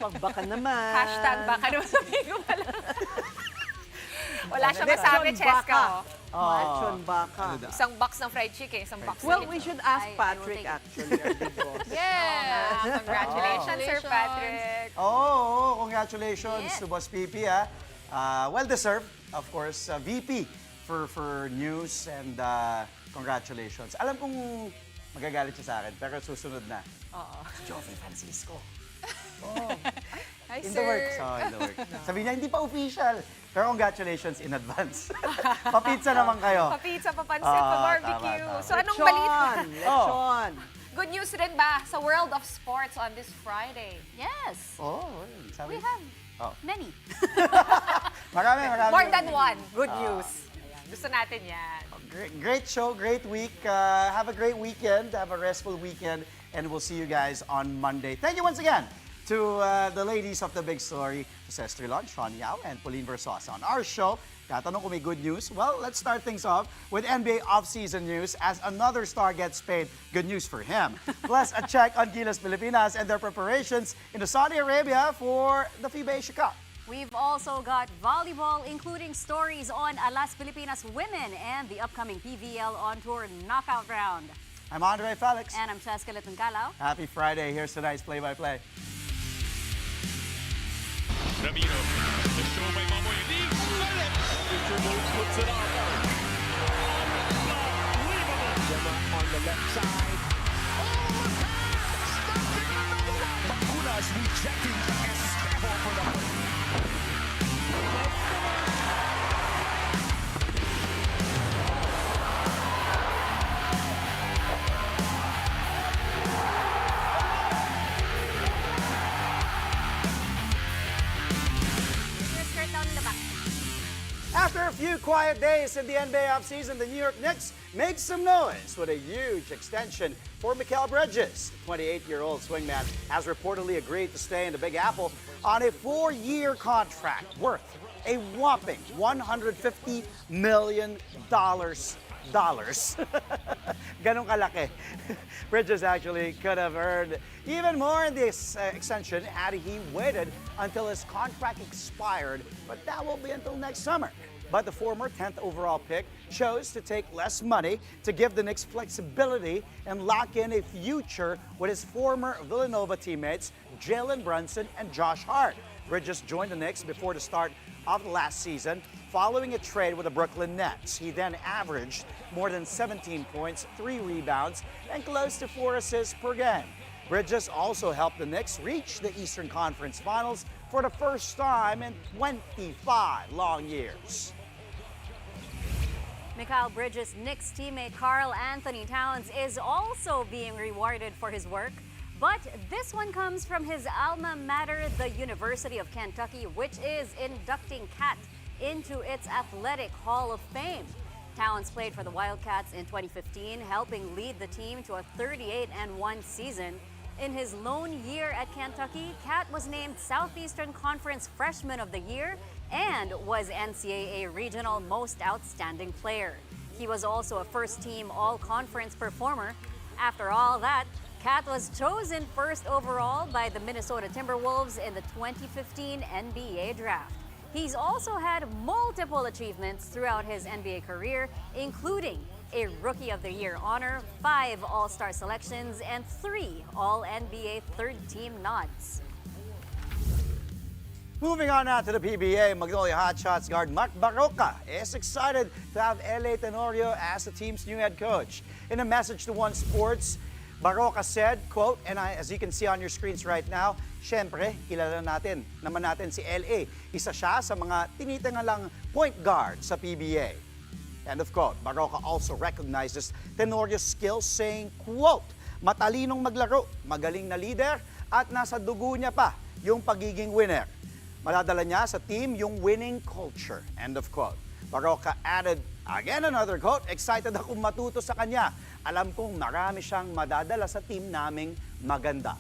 Baka naman. Hashtag baka naman sabihin ko pala. Wala siya masabi, Cheska. Lechon baka. Isang box ng fried chicken, isang box Well, ng we should ask Patrick actually, our big boss. Yeah! Congratulations, Sir Patrick. Congratulations to Boss Pipi. Well-deserved, of course, VP for news and congratulations. Alam kong magagalit siya sa akin, pero susunod na. Si Joffrey Francisco. Hi, In sir. the works. In the works. Sabi niya, hindi pa official. Pero congratulations in advance. Papizza naman kayo. Pa-pizza, papansit, pa-barbecue. Tama. So anong balita? Lechon. Good news rin ba sa world of sports on this Friday? Yes. Sabi. We have many. Marami. More than one. Good news. Ayan, gusto natin yan. Great show, great week. Have a great weekend. Have a restful weekend. And we'll see you guys on Monday. Thank you once again to the ladies of the big story, Jose Estrilon, Sean Yao, and Pauline Versosa. On our show, tatanong kung may good news. Well, let's start things off with NBA off-season news as another star gets paid. Good news for him. Plus, a check on Gilas Pilipinas and their preparations in Saudi Arabia for the FIBA Asia Cup. We've also got volleyball, including stories on Gilas Pilipinas women and the upcoming PVL on tour knockout round. I'm Andre Felix. And I'm Cheska Calao. Happy Friday. Here's tonight's play-by-play. Ramiro, the show by Mamoy League. Mr. Moves puts it on. Unbelievable. Gemma on the left side. Oh, the pass! Stuck in another one. Bakunas rejecting Esteban for the After a few quiet days in the NBA offseason, the New York Knicks make some noise with a huge extension for Mikal Bridges. The 28-year-old swingman has reportedly agreed to stay in the Big Apple on a 4-year contract worth a whopping $150 million. Ganun kalaki. Bridges actually could have earned even more in this extension had he waited until his contract expired, but that will be until next summer. But the former 10th overall pick chose to take less money to give the Knicks flexibility and lock in a future with his former Villanova teammates Jalen Brunson and Josh Hart. Bridges joined the Knicks before the start of the last season, following a trade with the Brooklyn Nets. He then averaged more than 17 points, 3 rebounds, and close to 4 assists per game. Bridges also helped the Knicks reach the Eastern Conference Finals for the first time in 25 long years. Mikal Bridges' Knicks teammate KarlAnthony Towns is also being rewarded for his work. But this one comes from his alma mater, the University of Kentucky, which is inducting Cat into its Athletic Hall of Fame. Towns played for the Wildcats in 2015, helping lead the team to a 38-1 season. In his lone year at Kentucky, Cat was named Southeastern Conference Freshman of the Year and was NCAA Regional Most Outstanding Player. He was also a first-team All-Conference performer. After all that, Cat was chosen first overall by the Minnesota Timberwolves in the 2015 NBA Draft. He's also had multiple achievements throughout his NBA career, including a Rookie of the Year honor, 5 All-Star selections, and 3 All-NBA third-team nods. Moving on now to the PBA, Magnolia Hot Shots guard Mark Barroca is excited to have L.A. Tenorio as the team's new head coach. In a message to One Sports, Barroca said, quote, and as you can see on your screens right now, syempre, kilala naman natin si L.A. Isa siya sa mga tinitingalang point guard sa PBA. End of quote. Barroca also recognizes Tenorio's skills, saying, quote, matalinong maglaro, magaling na leader, at nasa dugo niya pa yung pagiging winner. Madadala niya sa team yung winning culture. End of quote. Barroca added, again another quote, excited akong matuto sa kanya. Alam kong marami siyang madadala sa team naming maganda.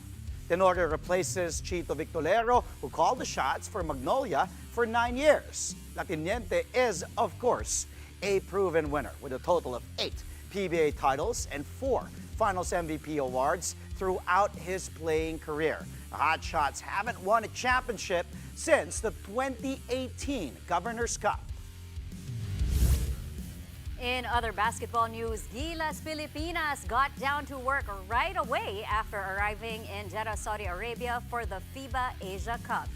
Tenorio replaces Chito Victolero, who called the shots for Magnolia for 9 years. La Teniente is, of course, a proven winner with a total of 8 PBA titles and 4 Finals MVP awards throughout his playing career. The Hot Shots haven't won a championship since the 2018 Governor's Cup. In other basketball news, Gilas Pilipinas got down to work right away after arriving in Jeddah, Saudi Arabia for the FIBA Asia Cup.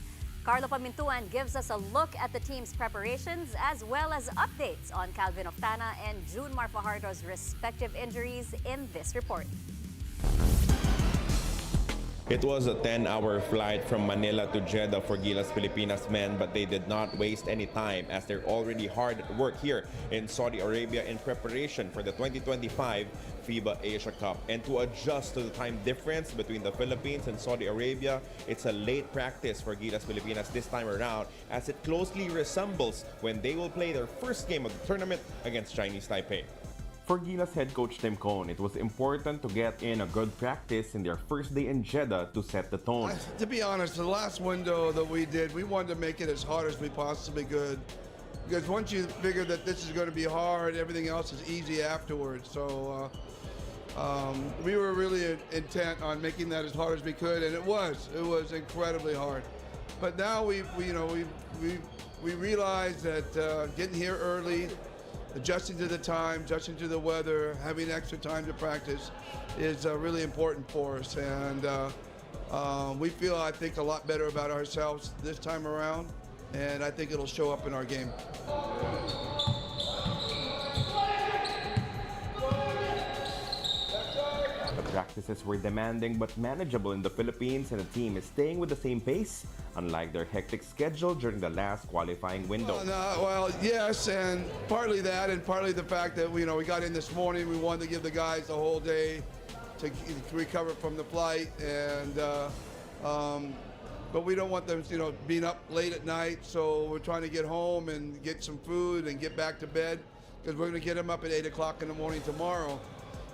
Carlo Pamintuan gives us a look at the team's preparations as well as updates on Calvin Oftana and Junmar Fajardo's respective injuries in this report. It was a 10-hour flight from Manila to Jeddah for Gilas Pilipinas men, but they did not waste any time as they're already hard at work here in Saudi Arabia in preparation for the 2025 FIBA Asia Cup. And to adjust to the time difference between the Philippines and Saudi Arabia, it's a late practice for Gilas Pilipinas this time around as it closely resembles when they will play their first game of the tournament against Chinese Taipei. For Gilas head coach Tim Cohn, it was important to get in a good practice in their first day in Jeddah to set the tone. To be honest, the last window that we did, we wanted to make it as hard as we possibly could. Because once you figure that this is going to be hard, everything else is easy afterwards. So we were really intent on making that as hard as we could, and it was incredibly hard. But now we realize that getting here early, adjusting to the time, adjusting to the weather, having extra time to practice is really important for us. And we feel, I think, a lot better about ourselves this time around, and I think it'll show up in our game. The practices were demanding but manageable in the Philippines, and the team is staying with the same pace, unlike their hectic schedule during the last qualifying window. Well, yes, and partly that, and partly the fact that we got in this morning. We wanted to give the guys the whole day to recover from the flight, and but we don't want them, being up late at night. So we're trying to get home and get some food and get back to bed because we're going to get them up at 8 o'clock in the morning tomorrow.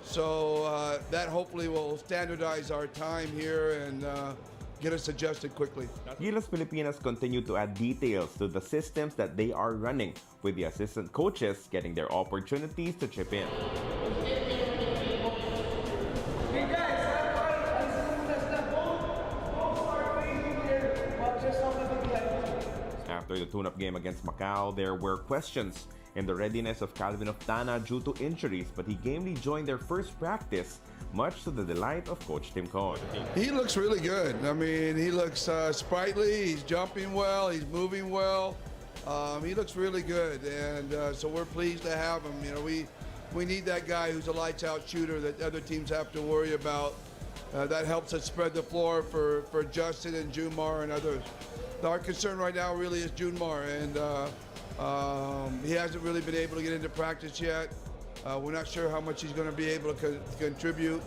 So that hopefully will standardize our time here and get us adjusted quickly. Gilas Pilipinas continue to add details to the systems that they are running, with the assistant coaches getting their opportunities to chip in. After the tune-up game against Macau, there were questions in the readiness of Calvin Oftana due to injuries, but he gamely joined their first practice, much to the delight of Coach Tim Cohn. He looks really good. I mean, he looks sprightly, he's jumping well, he's moving well. He looks really good, and so we're pleased to have him. We need that guy who's a lights-out shooter that other teams have to worry about. That helps us spread the floor for Justin and Junmar and others. Our concern right now really is Junmar, and he hasn't really been able to get into practice yet. We're not sure how much he's going to be able to contribute,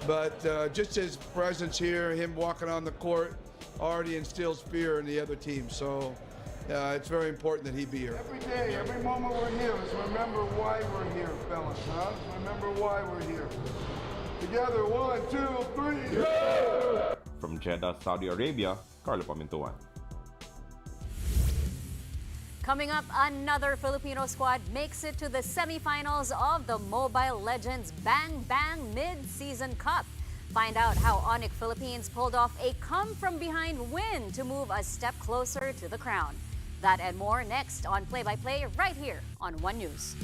but just his presence here, him walking on the court, already instills fear in the other team. So it's very important that he be here. Every day, every moment we're here, let's remember why we're here, fellas, huh? Remember why we're here. Together, 1, 2, 3, yeah! From Jeddah, Saudi Arabia, Carlo Pamintuan. Coming up, another Filipino squad makes it to the semifinals of the Mobile Legends Bang Bang Mid-Season Cup. Find out how Onyx Philippines pulled off a come-from-behind win to move a step closer to the crown. That and more next on Play by Play right here on One News.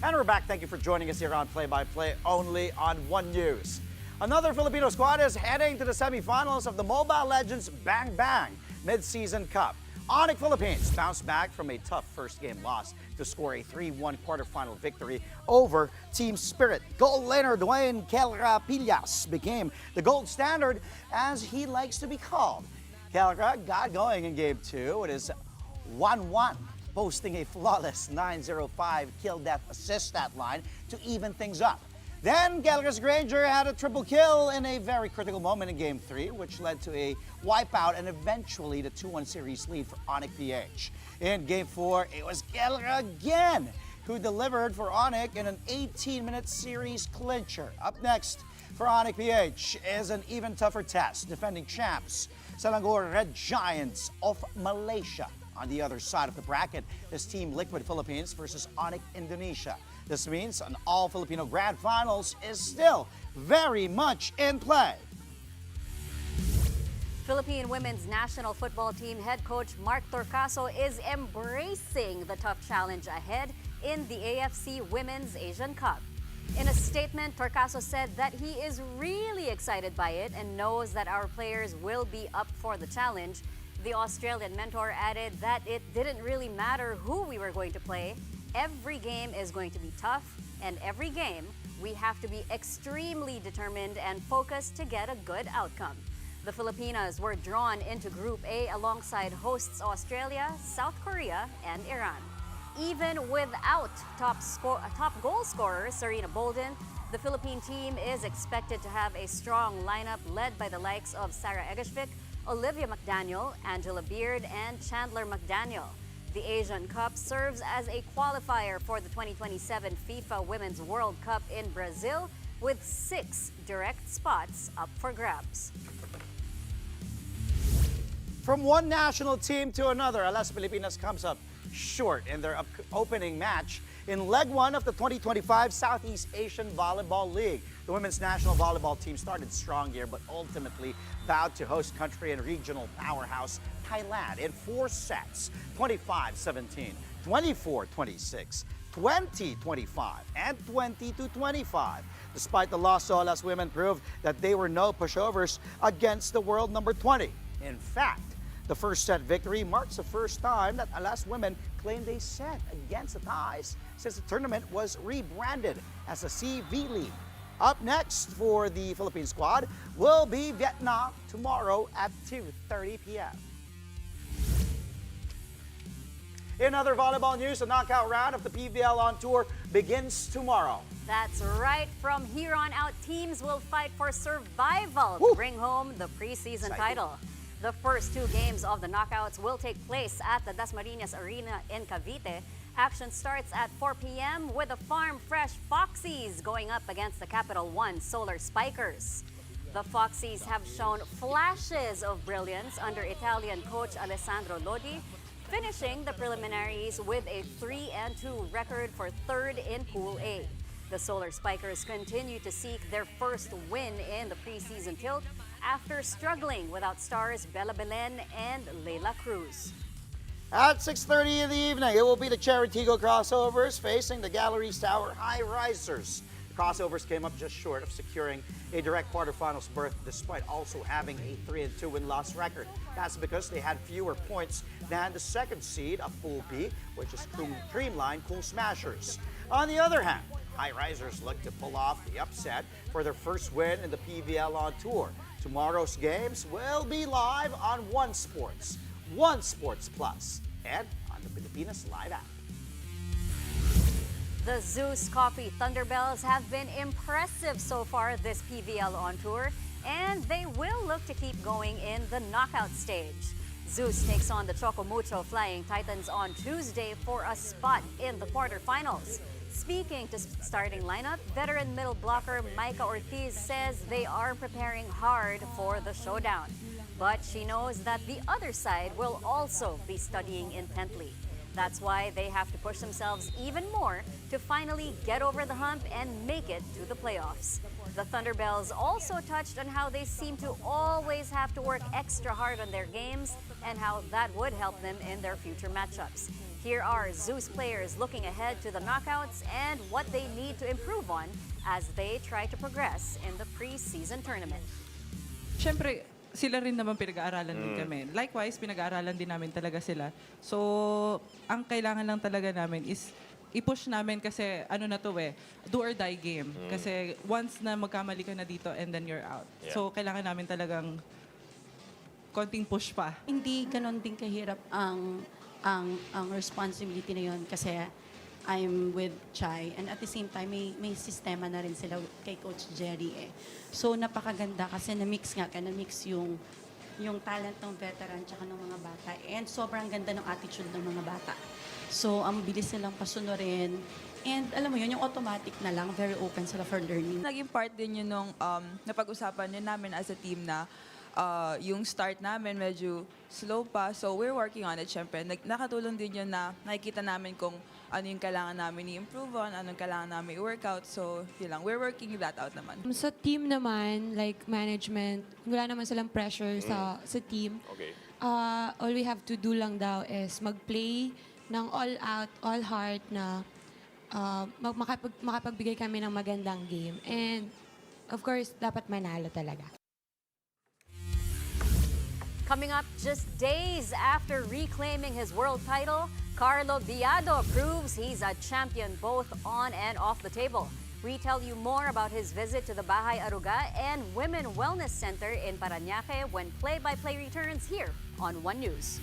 And we're back. Thank you for joining us here on Play by Play, only on One News. Another Filipino squad is heading to the semifinals of the Mobile Legends Bang Bang Mid-Season Cup. Onyx Philippines bounced back from a tough first-game loss to score a 3-1 quarterfinal victory over Team Spirit. Goal laner Dwayne Kelra Pillas became the gold standard, as he likes to be called. Kelra got going in Game 2. It is 1-1, posting a flawless 905 kill-death assist stat line to even things up. Then Gelras Granger had a triple kill in a very critical moment in Game 3, which led to a wipeout and eventually the 2-1 series lead for Onyx PH. In Game 4, it was Gelra again who delivered for Onyx in an 18-minute series clincher. Up next for Onyx PH is an even tougher test, defending champs Selangor Red Giants of Malaysia. On the other side of the bracket is Team Liquid Philippines versus Onyx Indonesia. This means an all-Filipino Grand Finals is still very much in play. Philippine women's national football team head coach Mark Torcaso is embracing the tough challenge ahead in the AFC Womens Asian Cup. In a statement, Torcaso said that he is really excited by it and knows that our players will be up for the challenge. The Australian mentor added that it didn't really matter who we were going to play. Every game is going to be tough, and every game we have to be extremely determined and focused to get a good outcome. The Filipinas were drawn into Group A alongside hosts Australia, South Korea, and Iran. Even without top goal scorer Serena Bolden, the Philippine team is expected to have a strong lineup led by the likes of Sarah Egeshvik, Olivia McDaniel, Angela Beard, and Chandler McDaniel. The Asian Cup serves as a qualifier for the 2027 FIFA Women's World Cup in Brazil, with 6 direct spots up for grabs. From one national team to another, Gilas Pilipinas comes up short in their opening match in Leg 1 of the 2025 Southeast Asian Volleyball League. The women's national volleyball team started strong here, but ultimately bowed to host country and regional powerhouse Thailand in 4 sets, 25-17, 24-26, 20-25, and 20-25. Despite the loss, Gilas women proved that they were no pushovers against the world number 20. In fact, the first set victory marks the first time that Gilas women claimed a set against the Thais since the tournament was rebranded as the SEAV League. Up next for the Philippine squad will be Vietnam tomorrow at 2:30 p.m. In other volleyball news, the knockout round of the PVL on Tour begins tomorrow. That's right. From here on out, teams will fight for survival to bring home the preseason title. The first 2 games of the knockouts will take place at the Dasmariñas Arena in Cavite. Action starts at 4 p.m. with the farm-fresh Foxies going up against the Capital One Solar Spikers. The Foxies have shown flashes of brilliance under Italian coach Alessandro Lodi, finishing the preliminaries with a 3-2 record for 3rd in Pool A. The Solar Spikers continue to seek their first win in the preseason tilt after struggling without stars Bella Belen and Leila Cruz. At 6:30 in the evening, it will be the Cherry-Tigo Crossovers facing the Galleries Tower High Risers. The Crossovers came up just short of securing a direct quarterfinals berth despite also having a 3-2 win-loss record. That's because they had fewer points than the second seed of Pool B, which is Creamline Cool Smashers. On the other hand, High Risers look to pull off the upset for their first win in the PVL on Tour. Tomorrow's games will be live on One Sports Plus, and on the Pilipinas Live app. The Zeus Coffee Thunderbells have been impressive so far this PVL on Tour, and they will look to keep going in the knockout stage. Zeus takes on the Chocomucho Flying Titans on Tuesday for a spot in the quarterfinals. Speaking to starting lineup, veteran middle blocker Micah Ortiz says they are preparing hard for the showdown. But she knows that the other side will also be studying intently. That's why they have to push themselves even more to finally get over the hump and make it to the playoffs. The Thunderbells also touched on how they seem to always have to work extra hard on their games and how that would help them in their future matchups. Here are Zeus Players looking ahead to the knockouts and what they need to improve on as they try to progress in the preseason tournament. Siyempre, sila rin naman pinag-aaralan din kami. Likewise, pinag-aaralan din namin talaga sila. So, ang kailangan lang talaga namin is i-push namin kasi ano na to do or die game. Kasi once na magkamali ka na dito and then you're out. So, kailangan namin talagang konting push pa. Hindi ganon din kahirap ang responsibility na yun kasi I'm with Chai and at the same time may sistema na rin sila kay Coach Jerry eh. So napakaganda kasi na-mix yung talent ng veteran tsaka ng mga bata and sobrang ganda ng attitude ng mga bata. So ang bilis nilang pasunurin and alam mo yun, yung automatic na lang, very open sila for learning. Naging part din yun nung napag-usapan din namin as a team na yung start namin medyo slow pa. So we're working on it, syempre. Nakatulong din yun na nakikita namin kung ano yung kailangan namin i-improve on, anong kailangan namin i-workout. So yun lang, we're working that out naman. Sa team naman, like management, wala naman silang pressure sa team. Okay. All we have to do lang daw is mag-play ng all out, all heart na makapagbigay kami ng magandang game. And of course, dapat manalo talaga. Coming up just days after reclaiming his world title, Carlo Gado proves he's a champion both on and off the table. We tell you more about his visit to the Bahay Aruga and Women Wellness Center in Parañaque when play-by-play returns here on One News.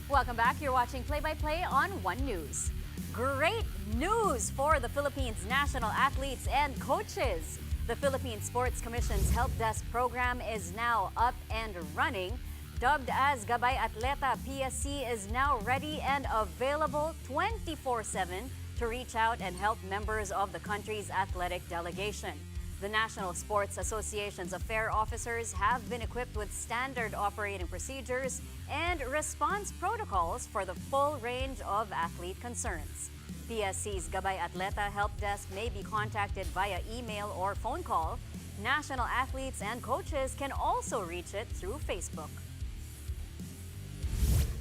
Welcome back. You're watching Play-by-Play on One News. Great news for the Philippines national athletes and coaches. The Philippine Sports Commission's Help Desk program is now up and running. Dubbed as Gabay Atleta, PSC is now ready and available 24/7 to reach out and help members of the country's athletic delegation. The National Sports Association's affair officers have been equipped with standard operating procedures and response protocols for the full range of athlete concerns. PSC's Gabay Atleta help desk may be contacted via email or phone call. National athletes and coaches can also reach it through Facebook.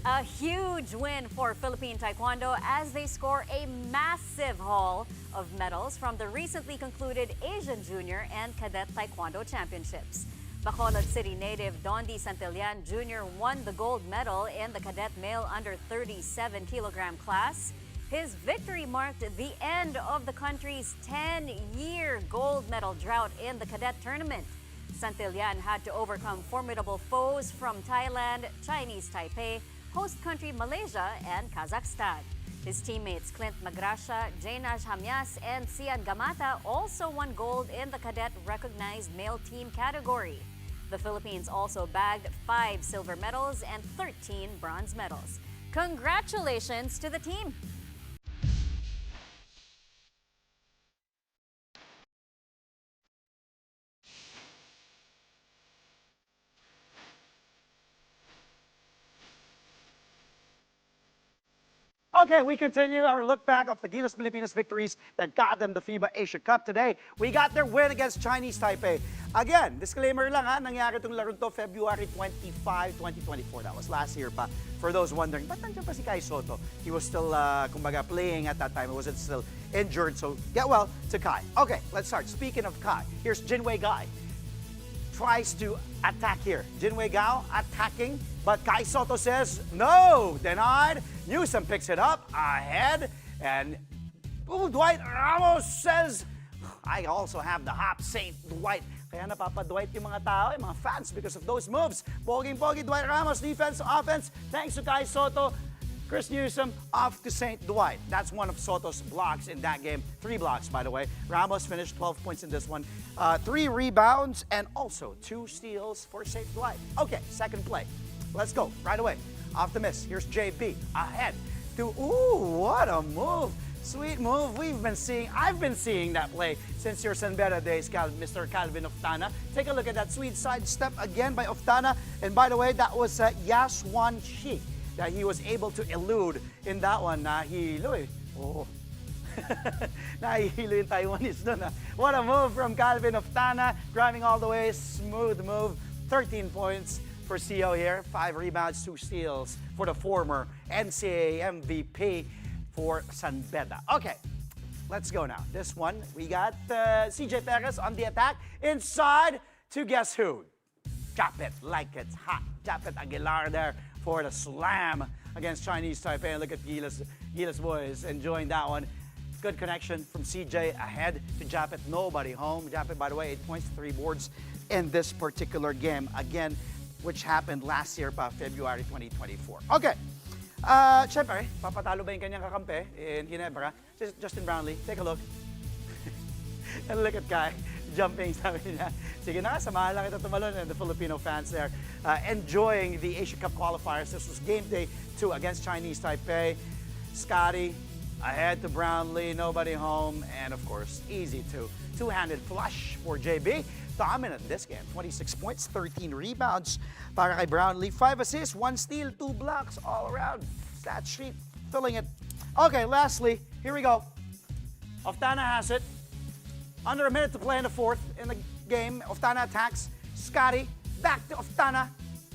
A huge win for Philippine Taekwondo as they score a massive haul of medals from the recently concluded Asian Junior and Cadet Taekwondo Championships. Bacolod City native Dondi Santillan Jr. won the gold medal in the cadet male under 37 kilogram class. His victory marked the end of the country's 10-year gold medal drought in the cadet tournament. Santillan had to overcome formidable foes from Thailand, Chinese Taipei, host country Malaysia, and Kazakhstan. His teammates Clint Magracia, Jainaj Hamyas, and Sian Gamata also won gold in the cadet recognized male team category. The Philippines also bagged 5 silver medals and 13 bronze medals. Congratulations to the team! Okay, we continue our look back of the Gilas Pilipinas victories that got them the FIBA Asia Cup today. We got their win against Chinese Taipei. Again, disclaimer lang ha, nangyari itong laro to February 25, 2024. That was last year pa. For those wondering, ba't nandiyan pa si Kai Soto? He was still, kumbaga, playing at that time. He wasn't still injured, so get well to Kai. Okay, let's start. Speaking of Kai, here's Jinwei Gai. Tries to attack here. Jinwei Gao attacking, but Kai Soto says no, denied. Newsom picks it up ahead, and Dwight Ramos says, I also have the hop St. Dwight. Kaya napapa-Dwight yung mga tao, yung mga fans because of those moves. Poging-pogi Dwight Ramos, defense, offense, thanks to Kai Soto. Chris Newsom off to St. Dwight. That's one of Soto's blocks in that game. 3 blocks, by the way. Ramos finished 12 points in this one. 3 rebounds and also 2 steals for St. Dwight. Okay, second play. Let's go right away. Off the miss. Here's JB ahead to, ooh, what a move. Sweet move. I've been seeing that play since your San Beda days, Mr. Calvin Oftana. Take a look at that sweet side step again by Oftana. And by the way, that was Yaswan Shi that he was able to elude in that one. Nahilo eh. Oh. Nahihilo yung Taiwanese dun. What a move from Calvin Oftana. Driving all the way. Smooth move. 13 points for CO here. 5 rebounds, 2 steals for the former NCAA MVP for San Beda. Okay, let's go now. This one, we got CJ Perez on the attack. Inside to guess who? Japet like it's hot. Japet Aguilar there for the slam against Chinese Taipei. And look at Gilas boys enjoying that one. Good connection from CJ ahead to Japet. Nobody home. Japet, by the way, 8 points, 3 boards in this particular game. Again, which happened last year pa, February 2024. Okay. Siyempre, papatalo ba yung kanyang kakampi in Ginebra? Justin Brownlee, take a look. And look at Kai jumping, sabi niya. Sige na, samahan lang ito tumalon, and the Filipino fans there enjoying the Asia Cup qualifiers. This was game day 2 against Chinese Taipei. Scotty ahead to Brownlee, nobody home, and of course, easy two-handed flush for JB. Dominant this game, 26 points, 13 rebounds para kay Brownlee, 5 assists, 1 steal, 2 blocks, all around. Stat sheet, filling it. Okay, lastly, here we go. Oftana has it. Under a minute to play in the fourth in the game. Oftana attacks. Scotty, back to Oftana.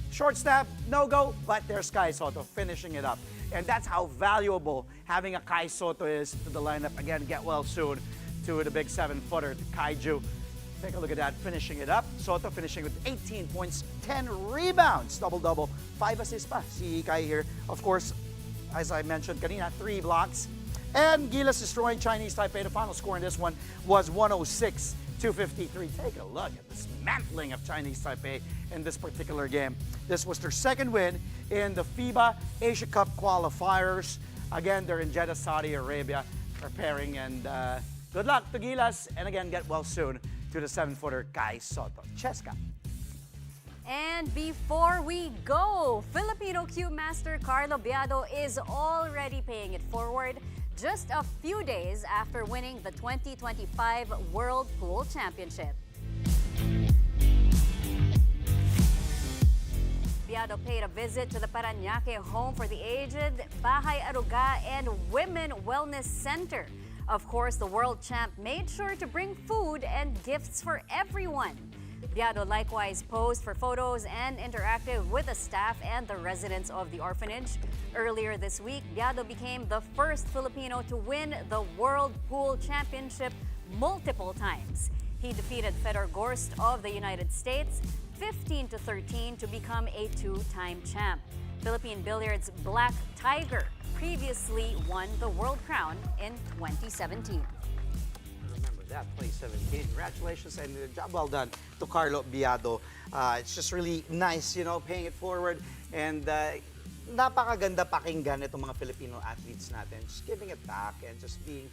Short step, no go, but there's Kai Soto finishing it up. And that's how valuable having a Kai Soto is to the lineup. Again, get well soon to the big 7-footer, to Kaiju. Take a look at that, finishing it up. Soto finishing with 18 points, 10 rebounds, double-double, 5 assists pa. Si Kai here, of course, as I mentioned kanina, 3 blocks. And Gilas destroying Chinese Taipei. The final score in this one was 106-53. Take a look at the dismantling of Chinese Taipei in this particular game. This was their second win in the FIBA Asia Cup qualifiers. Again, they're in Jeddah, Saudi Arabia, preparing. And good luck to Gilas. And again, get well soon to the 7-footer Kai Soto. Cheska. And before we go, Filipino Cue Master Carlo Gado is already paying it forward. just a few days after winning the 2025 World Pool Championship. Gado paid a visit to the Parañaque Home for the Aged, Bahay Aruga, and Women Wellness Center. Of course, the world champ made sure to bring food and gifts for everyone. Gado likewise posed for photos and interacted with the staff and the residents of the orphanage. Earlier this week, Gado became the first Filipino to win the World Pool Championship multiple times. He defeated Fedor Gorst of the United States 15-13 to become a two-time champ. Philippine Billiards' Black Tiger previously won the world crown in 2017. Remember that, 2017. Congratulations and job well done to Carlo Gado. It's just really nice, you know, paying it forward. And napakaganda pakinggan itong mga Filipino athletes natin. Just giving it back and just being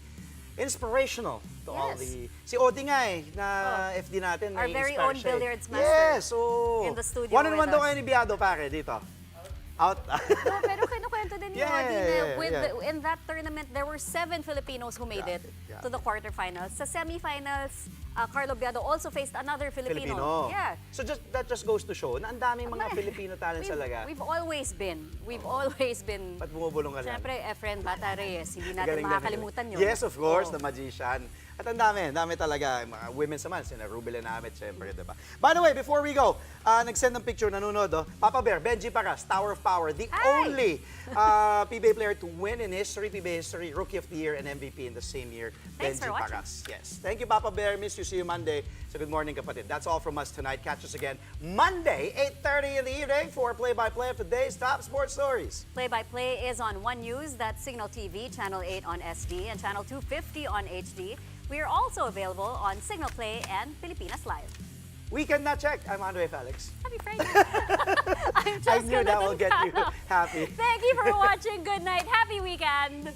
inspirational to all the... Si Odi nga na FD natin. Our very own billiards master. Yes, oh. In the studio One-on-one with daw us. kayo ni Gado, pare, dito. Out. No, pero kinukwento din ni Odi na in that tournament, there were 7 Filipinos who made it to the quarterfinals. Sa semifinals, Carlo Gado also faced another Filipino. Yeah. So that just goes to show na ang daming mga Filipino talents talaga. We've always been. Ba't bumubulong ka lang? Siyempre, Efren Bata Reyes, hindi natin makakalimutan yun. Yes, of course, the magician. At ang dami talaga. Mga women's naman, sina Rubel Namit, siyempre, diba? By the way, before we go, nag-send ng picture, nanonood, Papa Bear, Benji Paras, Tower of Power, the only PBA player to win in history, PBA history, Rookie of the Year and MVP in the same year, Thanks Benji for watching. Paras. Yes. Thank you, Papa Bear. Miss you. See you Monday. So good morning, kapatid. That's all from us tonight. Catch us again Monday, 8:30 in the evening for play-by-play of today's top sports stories. Play-by-play is on One News, that's Signal TV, Channel 8 on SD, and Channel 250 on HD. We are also available on Signal Play and Pilipinas Live. Weekend na check. I'm Andre Felix. Happy Friday. I'm I knew Jessica that will get you Natangkano. happy. Thank you for watching. Good night. Happy weekend.